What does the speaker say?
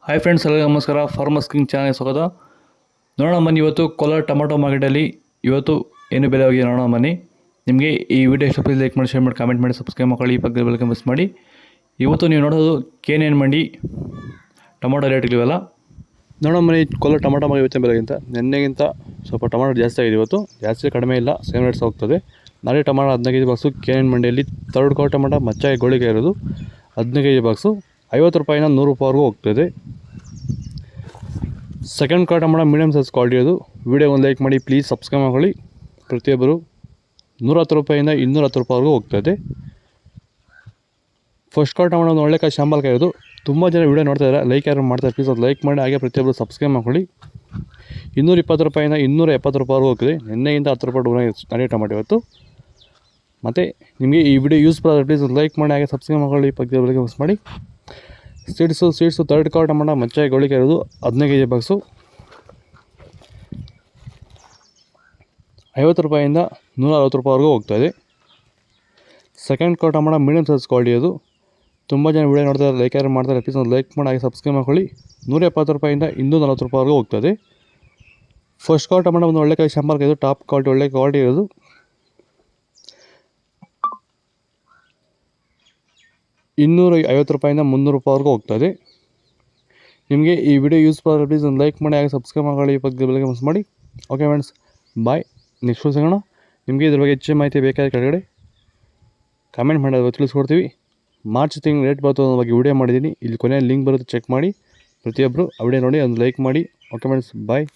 Hi friends, ಎಲ್ಲರಿಗೂ ನಮಸ್ಕಾರ. Farmers king channel ಸ್ವಾಗತ. ನೋಡೋಣ ಬನ್ನಿ, ಇವತ್ತು ಕೋಲಾರ ಟೊಮಾಟೊ ಮಾರ್ಕೆಟಲ್ಲಿ ಇವತ್ತು ಏನು ಬೆಲೆ ಹೋಗಿದೆ ನೋಡೋಣ ಬನ್ನಿ. ನಿಮಗೆ ಈ ವಿಡಿಯೋ ಇಷ್ಟ ಲೈಕ್ ಮಾಡಿ, ಶೇರ್ ಮಾಡಿ, ಕಾಮೆಂಟ್ ಮಾಡಿ, ಸಬ್ಸ್ಕ್ರೈಬ್ ಮಾಡಿ, ಪಕ್ಕದ ಬೆಲ್ ಮಿಸ್ ಮಾಡಿ. ಇವತ್ತು ನೀವು ನೋಡೋದು KNN ಮಂಡಿ ಟೊಮಾಟೊ ರೇಟ್ಗಳಿವೆಲ್ಲ ನೋಡೋಣ ಬನ್ನಿ. ಕೋಲಾರ ಟೊಮಾಟೊ ಮಾರ್ಕೆಟ್ ಇವತ್ತಿನ ಬೆಲೆಗಿಂತ ನಿನ್ನೆಗಿಂತ ಸ್ವಲ್ಪ ಟೊಮಾಟೊ ಜಾಸ್ತಿ ಆಗಿದೆ. ಇವತ್ತು ಜಾಸ್ತಿ ಕಡಿಮೆ ಇಲ್ಲ, ಸೇಮ್ ರೇಟ್ಸ್ ಹೋಗ್ತದೆ. ನಾಳೆ ಟೊಮಾಟೊ 15 ಕೆಜಿ ಬಾಕ್ಸು KNN ಮಂಡಿಯಲ್ಲಿ ತರ್ಡ್ ಕ್ವಾಲಿಟಿ ಟೊಮಾಟೊ ಮಚ್ಚಾಗಿ ಗೋಳಿಗೆ ಇರೋದು 15 ಕೆಜಿ ಬಾಕ್ಸು 50 ರೂಪಾಯಿಂದ 100 ರೂಪಾಯಿವರೆಗೂ ಹೋಗ್ತದೆ. Second quality tomato medium size quality ಅದು. ವಿಡಿಯೋ ಒಂದು ಲೈಕ್ ಮಾಡಿ, ಪ್ಲೀಸ್ ಸಬ್ಸ್ಕ್ರೈಬ್ ಮಾಡ್ಕೊಳ್ಳಿ. ಪ್ರತಿಯೊಬ್ಬರು 110 ರೂಪಾಯಿಂದ 210 ರೂಪಾಯಿವರೆಗೂ ಹೋಗ್ತದೆ. ಫಸ್ಟ್ ಕ್ವಾಲಿಟಿ ಟೊಮಾಟೊ ಒಂದು ಒಳ್ಳೆ ಕಾಯಿ ಶಾಂಬಲ್ಕಾಯಿ ಇರೋದು. ತುಂಬ ಜನ ವಿಡಿಯೋ ನೋಡ್ತಾ ಇದ್ದಾರೆ, ಲೈಕ್ ಯಾರು ಮಾಡ್ತಾರೆ ಪ್ಲೀಸ್ ಅದು ಲೈಕ್ ಮಾಡಿ, ಹಾಗೆ ಪ್ರತಿಯೊಬ್ಬರು ಸಬ್ಸ್ಕ್ರೈಬ್ ಮಾಡ್ಕೊಳ್ಳಿ. 220 ರೂಪಾಯಿಂದ 270 ರೂಪಾಯಿವರೆಗೂ ಹೋಗ್ತದೆ. ನಿನ್ನೆಗಿಂತ 10 ರೂಪಾಯಿ ನಾಳೆ ಟೊಮಾಟೊ ಇವತ್ತು. ಮತ್ತು ನಿಮಗೆ ಈ ವಿಡಿಯೋ ಯೂಸ್ಫುಲ್ ಆದರೆ ಪ್ಲೀಸ್ ಒಂದು ಲೈಕ್ ಮಾಡಿ, ಹಾಗೆ ಸಬ್ಸ್ಕ್ರೈಬ್ ಮಾಡ್ಕೊಳ್ಳಿ, ಪಕ್ಕದ ಬೆಳಗ್ಗೆ ಮಿಸ್ ಮಾಡಿ. ಸೀಡ್ಸು ತರ್ಡ್ ಕ್ವಾಲಿಟಿ ಟೊಮಾಟೊ ಮಚ್ಚಾಗಿ ಗೋಳಿಗೆ ಇರೋದು 15 ಕೆಜಿ ಬಾಕ್ಸು 50 ರೂಪಾಯಿಂದ 160 ರೂಪಾಯಿವರೆಗೂ ಹೋಗ್ತಾಯಿದೆ. Second quality tomato medium size quality ಅದು. ತುಂಬ ಜನ ವಿಡಿಯೋ ನೋಡ್ತಾರೆ, ಲೈಕ್ ಯಾರು ಮಾಡ್ತಾರೆ ಪ್ಲೀಸ್ ಒಂದು ಲೈಕ್ ಮಾಡಿ, ಹಾಗೆ ಸಬ್ಸ್ಕ್ರೈಬ್ ಮಾಡ್ಕೊಳ್ಳಿ. 170 ರೂಪಾಯಿಂದ 240 ರೂಪಾಯಿವರೆಗೂ ಹೋಗ್ತದೆ. ಫಸ್ಟ್ ಕ್ವಾಲಿಟಿ ಟೊಮಾಟೊ ಒಂದು ಒಳ್ಳೆ ಕಾಯಿ ಶಾಂಬಲ್ಕಾಯಿ ಇದು, ಟಾಪ್ ಕ್ವಾಲಿಟಿ ಒಳ್ಳೆ ಕ್ವಾಲಿಟಿ ಇರೋದು. 250 ರೂಪಾಯಿಂದ 300 ರೂಪಾಯಿವರೆಗೂ ಹೋಗ್ತದೆ. ನಿಮಗೆ ಈ ವಿಡಿಯೋ ಯೂಸ್ಫುಲ್ ಆದರೆ ಪ್ಲೀಸ್ ಒಂದು ಲೈಕ್ ಮಾಡಿ, ಹಾಗೆ ಸಬ್ಸ್ಕ್ರೈಬ್ ಮಾಡ್ಕೊಳ್ಳಿ, ಪಕ್ಕದ ಬೆಳಗ್ಗೆ ಮಿಸ್ ಮಾಡಿ. ಓಕೆ ಫ್ರೆಂಡ್ಸ್, ಬಾಯ್. ನೆಕ್ಸ್ಟ್ ಸಿಗೋಣ. ನಿಮಗೆ ಇದ್ರ ಬಗ್ಗೆ ಹೆಚ್ಚಿನ ಮಾಹಿತಿ ಬೇಕಾದ ಕೆಳಗಡೆ ಕಾಮೆಂಟ್ ಮಾಡೋದು ತಿಳಿಸ್ಕೊಡ್ತೀವಿ. ಮಾರ್ಚ್ ತಿಂಗಳು ರೇಟ್ ಬರ್ತದೆ ಅನ್ನೋ ಬಗ್ಗೆ ವಿಡಿಯೋ ಮಾಡಿದ್ದೀನಿ. ಇಲ್ಲಿ ಕೊನೆಯಲ್ಲಿ ಲಿಂಕ್ ಬರುತ್ತೆ, ಚೆಕ್ ಮಾಡಿ. ಪ್ರತಿಯೊಬ್ಬರು ಆ ವಿಡಿಯೋ ನೋಡಿ ಒಂದು ಲೈಕ್ ಮಾಡಿ. ಓಕೆ ಫ್ರೆಂಡ್ಸ್, ಬಾಯ್.